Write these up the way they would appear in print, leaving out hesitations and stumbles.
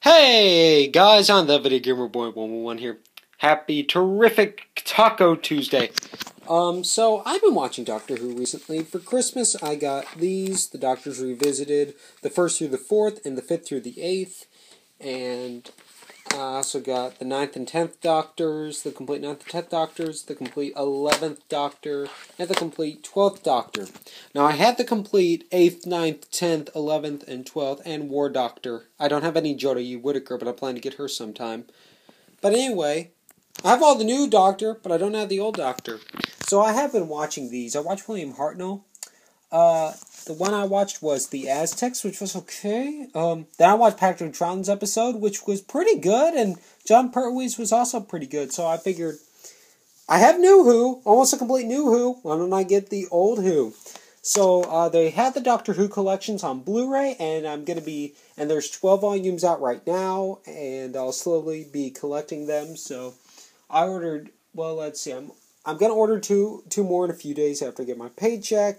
Hey guys, I'm the Video Gamer Boy 111 here. Happy terrific Taco Tuesday. So I've been watching Doctor Who recently. For Christmas, I got these, the Doctors Revisited, the 1st through the 4th, and the 5th through the 8th. And I also got the 9th and 10th Doctors, the complete 9th and 10th Doctors, the complete 11th Doctor, and the complete 12th Doctor. Now, I had the complete 8th, 9th, 10th, 11th, and 12th, and War Doctor. I don't have any Jodie Whittaker, but I plan to get her sometime. But anyway, I have all the new Doctor, but I don't have the old Doctor. So I have been watching these. I watched William Hartnell. The one I watched was The Aztecs, which was okay. Then I watched Patrick Troughton's episode, which was pretty good, and John Pertwee's was also pretty good. So I figured, I have New Who, almost a complete New Who. Why don't I get the old Who? So they had the Doctor Who collections on Blu-ray, and and there's 12 volumes out right now, and I'll slowly be collecting them. So I ordered. Well, let's see. I'm gonna order two more in a few days after I get my paycheck.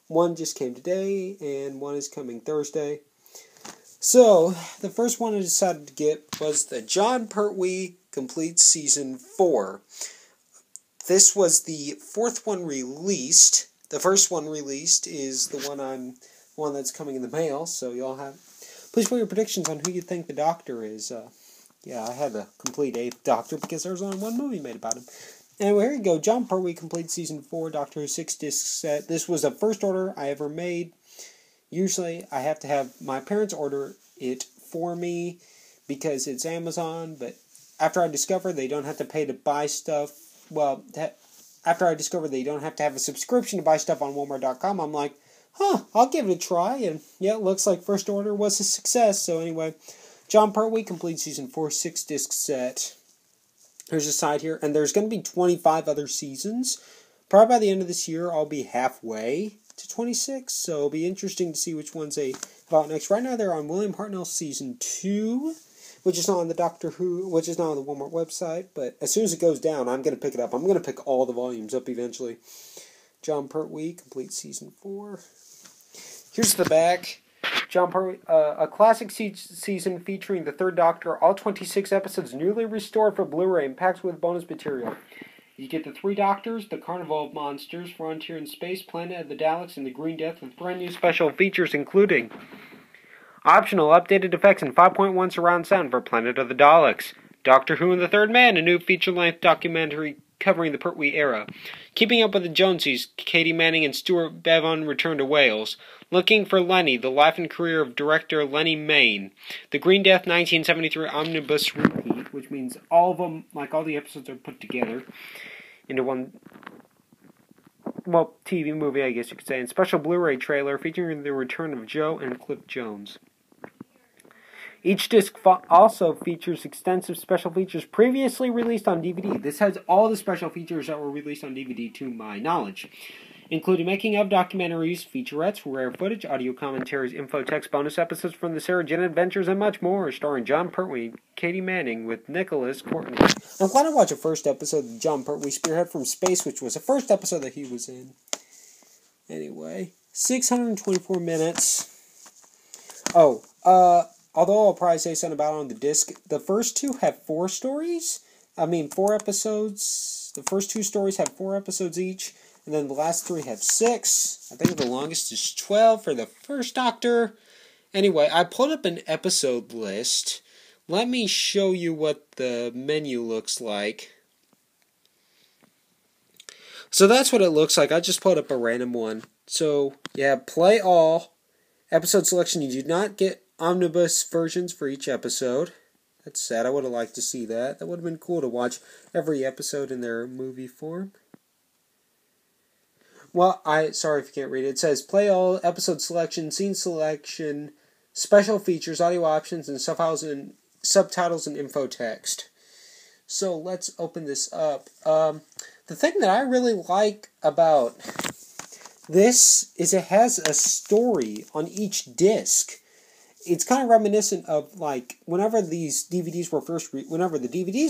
One just came today, and one is coming Thursday. So, the first one I decided to get was the Jon Pertwee Complete Season 4. This was the fourth one released. The first one released is the one that's coming in the mail, so y'all have... Please put your predictions on who you think the Doctor is. Yeah, I had the complete 8th Doctor because there was only one movie made about him. Anyway, here you go. Jon Pertwee Complete Season 4, Doctor Who 6-disc set. This was the first order I ever made. Usually, I have to have my parents order it for me because it's Amazon, but after I discovered they don't have to pay to buy stuff, after I discovered they don't have to have a subscription to buy stuff on Walmart.com, I'm like, I'll give it a try, and yeah, it looks like first order was a success. So anyway, Jon Pertwee Complete Season 4, 6-disc set. There's a side here, and there's going to be 25 other seasons. Probably by the end of this year, I'll be halfway to 26, so it'll be interesting to see which ones they have out next. Right now, they're on William Hartnell Season 2, which is not on the Doctor Who, which is not on the Walmart website, but as soon as it goes down, I'm going to pick it up. I'm going to pick all the volumes up eventually. Jon Pertwee, Complete Season 4. Here's the back. Jon Pertwee, a classic season featuring the Third Doctor, all 26 episodes newly restored for Blu-ray and packed with bonus material. You get the 3 Doctors, the Carnival of Monsters, Frontier in Space, Planet of the Daleks, and the Green Death with brand new special features including optional updated effects and 5.1 surround sound for Planet of the Daleks, Doctor Who and the Third Man, a new feature-length documentary covering the Pertwee era. Keeping Up with the Jonesies, Katie Manning and Stuart Bevan return to Wales. Looking for Lenny, the life and career of director Lenny Mayne. The Green Death 1973 Omnibus Repeat, which means all of them, like all the episodes are put together into one, TV movie, I guess you could say. And special Blu-ray trailer featuring the return of Joe and Cliff Jones. Each disc also features extensive special features previously released on DVD. This has all the special features that were released on DVD to my knowledge, including making-of documentaries, featurettes, rare footage, audio commentaries, infotext, bonus episodes from the Sarah Jane Adventures, and much more, starring Jon Pertwee, Katie Manning, with Nicholas Courtney. I'm glad I watched the first episode of Jon Pertwee Spearhead from Space, which was the first episode that he was in. Anyway, 624 minutes. Although I'll probably say something about it on the disc, the first two have 4 episodes. The first 2 stories have 4 episodes each, and then the last 3 have 6. I think the longest is 12 for the first Doctor. Anyway, I pulled up an episode list. Let me show you what the menu looks like. So that's what it looks like. I just pulled up a random one. So, yeah, play all. Episode selection, you do not get omnibus versions for each episode. That's sad. I would have liked to see that. That would have been cool to watch every episode in their movie form. Well, sorry if you can't read it. It says play all, episode selection, scene selection, special features, audio options, and subtitles and info text. So let's open this up. The thing that I really like about this is it has a story on each disc. It's kind of reminiscent of, like, whenever the DVDs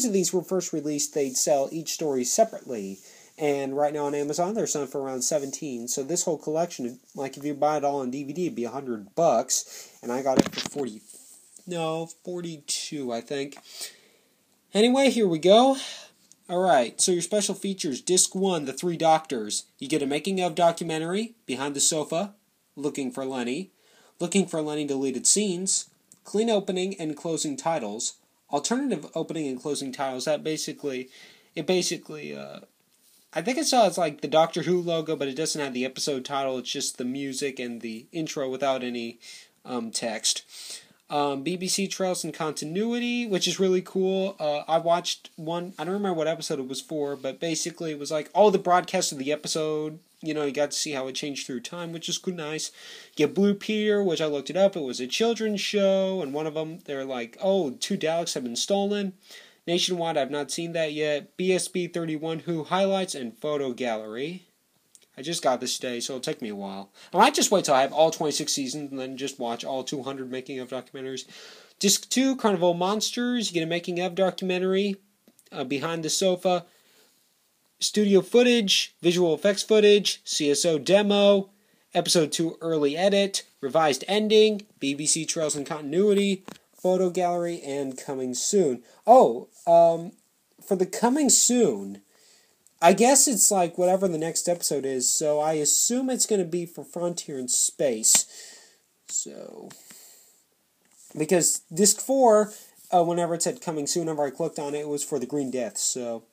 of these were first released, they'd sell each story separately. And right now on Amazon, they're selling for around $17. So this whole collection, like, if you buy it all on DVD, it'd be $100. And I got it for 42, I think. Anyway, here we go. Alright, so your special features, Disc 1, The Three Doctors. You get a making-of documentary, Behind the Sofa, Looking for Lenny deleted scenes, clean opening and closing titles, alternative opening and closing titles. I think it's like the Doctor Who logo, but it doesn't have the episode title. It's just the music and the intro without any text. BBC Trails and Continuity, which is really cool. I watched one, I don't remember what episode it was for, but basically it was like all the broadcasts of the episode. You got to see how it changed through time, which is nice. You get Blue Peter, which I looked it up. It was a children's show, and one of them, they're like, 2 Daleks have been stolen. Nationwide, I've not seen that yet. BSB 31 Who highlights and photo gallery. I just got this today, so it'll take me a while. I might just wait till I have all 26 seasons and then just watch all 200 making-of documentaries. Disc 2, Carnival Monsters. You get a making-of documentary, Behind the Sofa, studio footage, visual effects footage, CSO demo, episode 2 early edit, revised ending, BBC Trails and Continuity, photo gallery, and coming soon. For the coming soon, I guess it's like whatever the next episode is, so I assume it's going to be for Frontier in Space. So, because Disc 4, whenever it said coming soon, whenever I clicked on it, it was for the Green Death, so,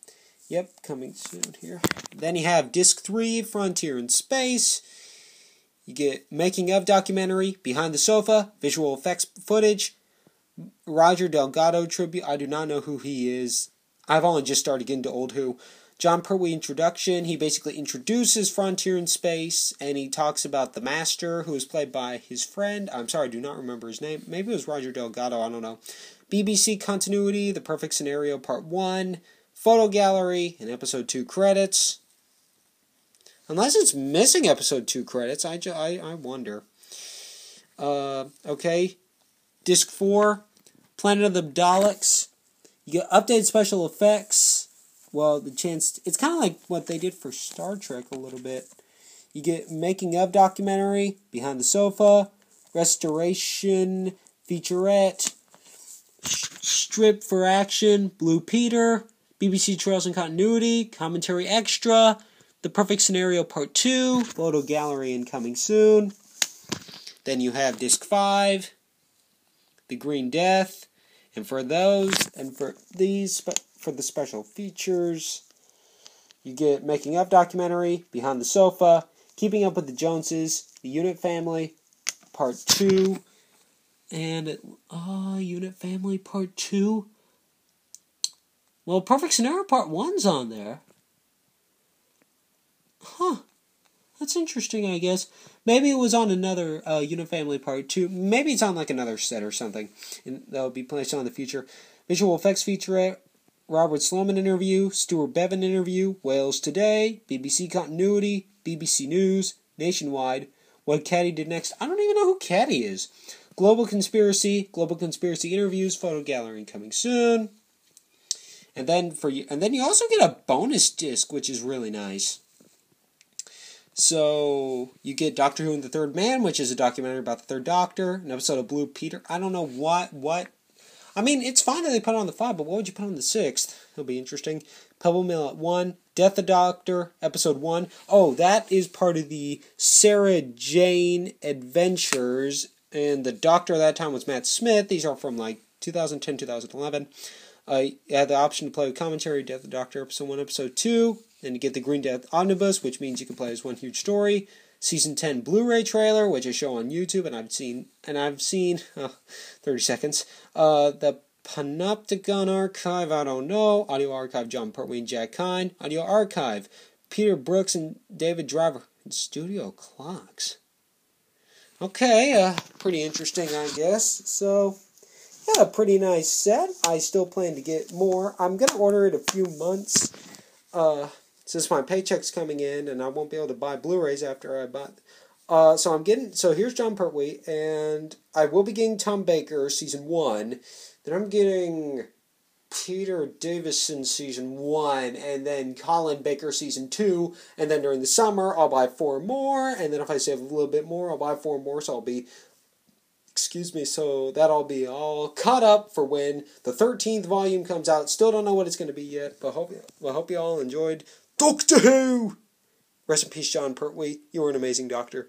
yep, coming soon here. Then you have Disc 3, Frontier in Space. You get making of documentary, Behind the Sofa, visual effects footage, Roger Delgado tribute. I do not know who he is. I've only just started getting to Old Who. John Pertwee introduction. He basically introduces Frontier in Space, and he talks about the Master, who is played by his friend. I'm sorry, I do not remember his name. Maybe it was Roger Delgado, I don't know. BBC Continuity, The Perfect Scenario Part 1, photo gallery, and Episode 2 credits. Unless it's missing Episode 2 credits, I wonder. Okay. Disc 4, Planet of the Daleks. You get updated special effects. Well, it's kind of like what they did for Star Trek a little bit. You get making of documentary, Behind the Sofa, restoration, featurette, strip for action, Blue Peter, BBC Trails and Continuity, commentary extra, The Perfect Scenario Part 2, photo gallery and coming soon. Then you have Disc 5, The Green Death, and for those, and for these, for the special features, you get making of documentary, Behind the Sofa, Keeping Up with the Joneses, The Unit Family, Part 2, and, Unit Family Part 2? Well, Perfect Scenario Part 1's on there. Huh. That's interesting, I guess. Maybe it was on another Unit Family Part 2. Maybe it's on like another set or something. And that'll be placed on in the future. Visual effects featurette, Robert Sloman interview, Stuart Bevan interview, Wales Today, BBC Continuity, BBC News, Nationwide, What Caddy Did Next. I don't even know who Caddy is. Global Conspiracy interviews, photo gallery coming soon. And then you also get a bonus disc, which is really nice. So, you get Doctor Who and the Third Man, which is a documentary about the Third Doctor, an episode of Blue Peter. I don't know what. I mean, it's fine that they put it on the 5, but what would you put on the 6th? It'll be interesting. Pebble Mill at 1, Death the Doctor, episode 1. Oh, that is part of the Sarah Jane Adventures, and the Doctor at that time was Matt Smith. These are from like 2010, 2011. You had the option to play with commentary, Death the Doctor, episode 1, episode 2. Then you get the Green Death Omnibus, which means you can play as one huge story. Season 10 Blu-ray trailer, which I show on YouTube, and I've seen 30 seconds. The Panopticon Archive, I don't know. Audio Archive, John Pertwee and Jack Kine. Audio Archive, Peter Brooks and David Driver. And Studio Clocks. Okay, pretty interesting, I guess. So, yeah, a pretty nice set. I still plan to get more. I'm going to order it a few months. Since my paycheck's coming in and I won't be able to buy Blu-rays after I buy. So here's John Pertwee, and I will be getting Tom Baker season 1. Then I'm getting Peter Davison season 1, and then Colin Baker season 2, and then during the summer I'll buy 4 more, and then if I save a little bit more, I'll buy 4 more, so I'll be Excuse me, so that'll be all caught up for when the 13th volume comes out. Still don't know what it's going to be yet, but hope you all enjoyed Doctor Who! Rest in peace, John Pertwee. You were an amazing doctor.